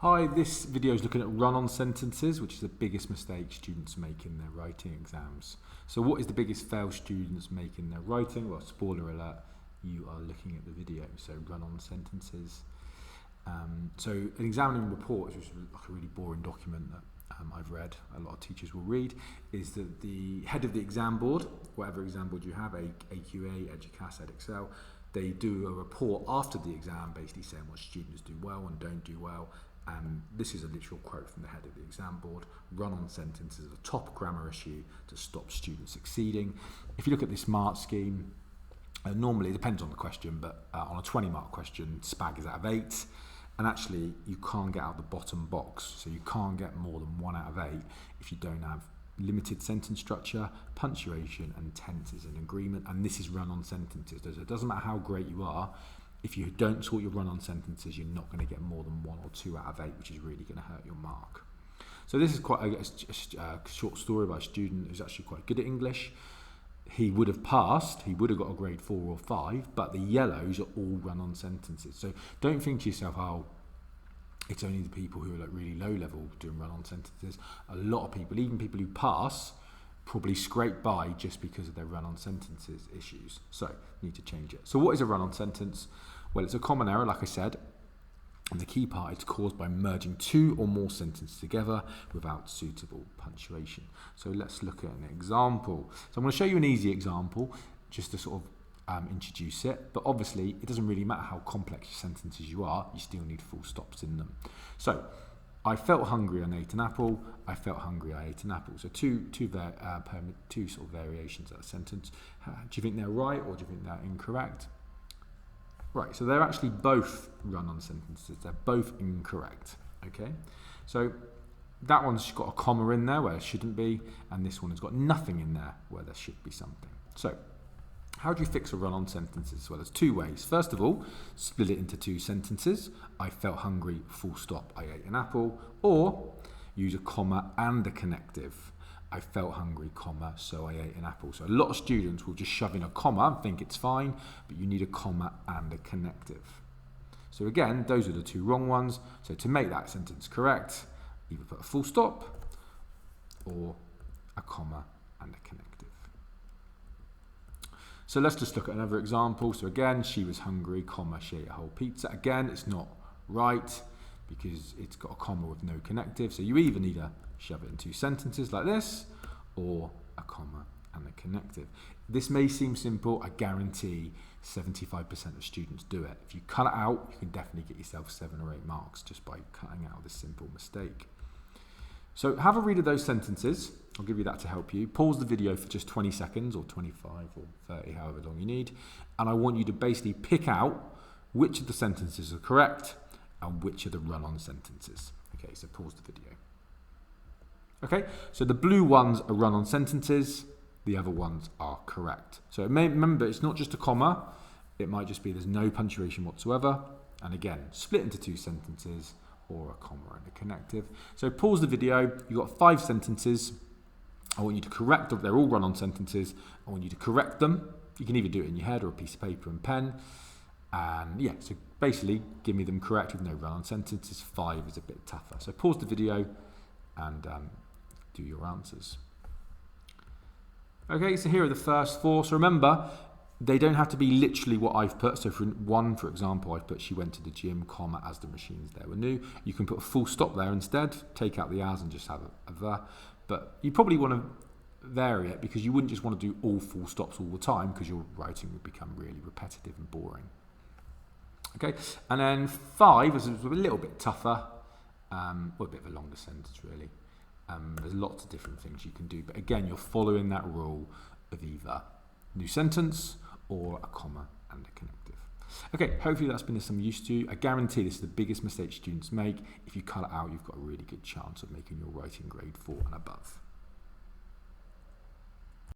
Hi, this video is looking at run-on sentences, which is the biggest mistake students make in their writing exams. So what is the biggest fail students make in their writing? Well, spoiler alert, you are looking at the video. So run-on sentences. So an examining report, which is like a really boring document that I've read, a lot of teachers will read, is that the head of the exam board, whatever exam board you have, AQA, Educas, Edexcel, they do a report after the exam basically saying what students do well and don't do well. And this is a literal quote from the head of the exam board: run-on sentences are the top grammar issue to stop students succeeding. If you look at this mark scheme, normally it depends on the question, but on a 20-mark question, SPAG is out of 8. And actually, you can't get out the bottom box. So you can't get more than 1 out of 8 if you don't have limited sentence structure, punctuation, and tenses in agreement. And this is run-on sentences. So it doesn't matter how great you are. If you don't sort your run-on sentences, you're not going to get more than 1 or 2 out of 8, which is really going to hurt your mark. So this is quite a short story about a student who's actually quite good at English. He would have passed, he would have got a grade 4 or 5, but the yellows are all run-on sentences. So don't think to yourself, oh, it's only the people who are like really low level doing run-on sentences. A lot of people, even people who pass, probably scrape by just because of their run-on sentences issues. So you need to change it. So what is a run-on sentence? Well, it's a common error, like I said, and the key part is caused by merging 2 or more sentences together without suitable punctuation. So let's look at an example. So I'm going to show you an easy example just to sort of introduce it, but obviously it doesn't really matter how complex your sentences you are, you still need full stops in them. So I felt hungry and ate an apple. I felt hungry, I ate an apple. So two sort of variations of that sentence. Do you think they're right or do you think they're incorrect? Right, so they're actually both run-on sentences. They're both incorrect, okay? So that one's got a comma in there where it shouldn't be, and this one has got nothing in there where there should be something. So how do you fix a run-on sentences? Well, there's 2 ways. First of all, split it into 2 sentences. I felt hungry, full stop, I ate an apple. Or use a comma and a connective. I felt hungry, comma, so I ate an apple. So a lot of students will just shove in a comma and think it's fine, but you need a comma and a connective. So again, those are the 2 wrong ones. So to make that sentence correct, either put a full stop or a comma and a connective. So let's just look at another example. So again, she was hungry, comma, she ate a whole pizza. Again, it's not right because it's got a comma with no connective. So you either need to shove it in 2 sentences like this, or a comma and a connective. This may seem simple. I guarantee 75% of students do it. If you cut it out, you can definitely get yourself 7 or 8 marks just by cutting out this simple mistake. So have a read of those sentences. I'll give you that to help you. Pause the video for just 20 seconds or 25 or 30, however long you need. And I want you to basically pick out which of the sentences are correct and which are the run-on sentences. Okay, so pause the video. Okay, so the blue ones are run-on sentences. The other ones are correct. So remember, it's not just a comma. It might just be there's no punctuation whatsoever. And again, split into 2 sentences or a comma and a connective. So pause the video. You've got 5 sentences. I want you to correct them. They're all run-on sentences. I want you to correct them. You can either do it in your head or a piece of paper and pen. And yeah, so basically give me them correct with no run-on sentences. 5 is a bit tougher. So pause the video and do your answers. Okay, so here are the first 4. So remember, they don't have to be literally what I've put. So for one, for example, I've put she went to the gym, comma, as the machines there were new. You can put a full stop there instead. Take out the as and just have a the. But you probably want to vary it because you wouldn't just want to do all full stops all the time because your writing would become really repetitive and boring. Okay, and then 5 is a little bit tougher, well, a bit of a longer sentence really. There's lots of different things you can do, but again, you're following that rule of either new sentence or a comma and a connective. Okay, hopefully that's been of some use to you. I guarantee this is the biggest mistake students make. If you cut it out, you've got a really good chance of making your writing grade 4 and above.